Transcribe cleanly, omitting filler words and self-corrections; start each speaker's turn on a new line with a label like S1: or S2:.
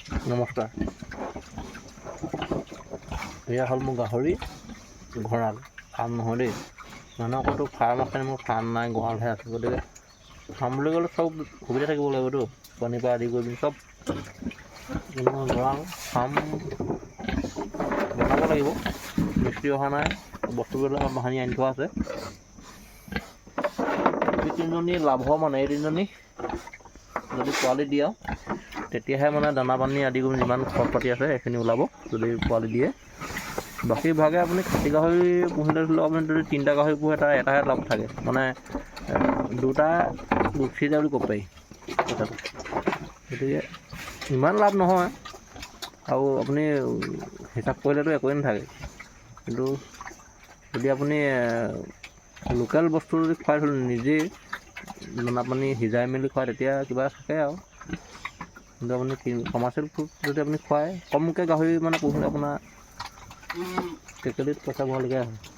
S1: নমস্কাৰ। এয়া হ'ল মোৰ গাহৰি গঁৰাল, ফাৰ্ম নহয় দেই। মানুহ আকৌতো ফাৰ্ম আছে, মোৰ ফাৰ্ম নাই, গঁৰালহে আছে। গতিকে ফাৰ্ম বুলি ক'লে চব সুবিধা থাকিব লাগিবতো, পানীৰ পৰা আদি কৰি চব। গঁৰাল ফাৰ্ম বনাব লাগিব। মিস্ত্ৰী অহা নাই, বস্তুবিলাক বাহানি আনি থোৱা আছে। এই তিনিজনী লাভ মানে, এই তিনিজনী যদি পোৱালি দিয়া তেতিয়াহে মানে দানা পানী আদি কৰি যিমান খৰচ পাতি আছে সেইখিনি ওলাব, যদি পোৱালি দিয়ে। বাকী ভাগে আপুনি খাচী গাহৰি পুহিলে ধৰি লওক, আপুনি যদি 3টা গাহৰি পোহে তাৰ এটাহে লাভ থাকে, মানে 2টা গুচি যায় বুলি ক'ব পাৰি কথাটো। গতিকে ইমান লাভ নহয়, আৰু আপুনি হিচাপ কৰিলেতো একোৱেই নাথাকে। কিন্তু যদি আপুনি লোকেল বস্তু যদি খুৱাই থ'লে, নিজেই দানা পানী সিজাই মেলি খুৱাই, তেতিয়া কিবা থাকে আৰু। কিন্তু আপুনি কমাৰ্চিয়েল ফুড যদি আপুনি খুৱাই, কমকৈ গাহৰি মানে পুহিলে আপোনাৰ টেকেলিত পইচা ভৰাবলগীয়া হয়।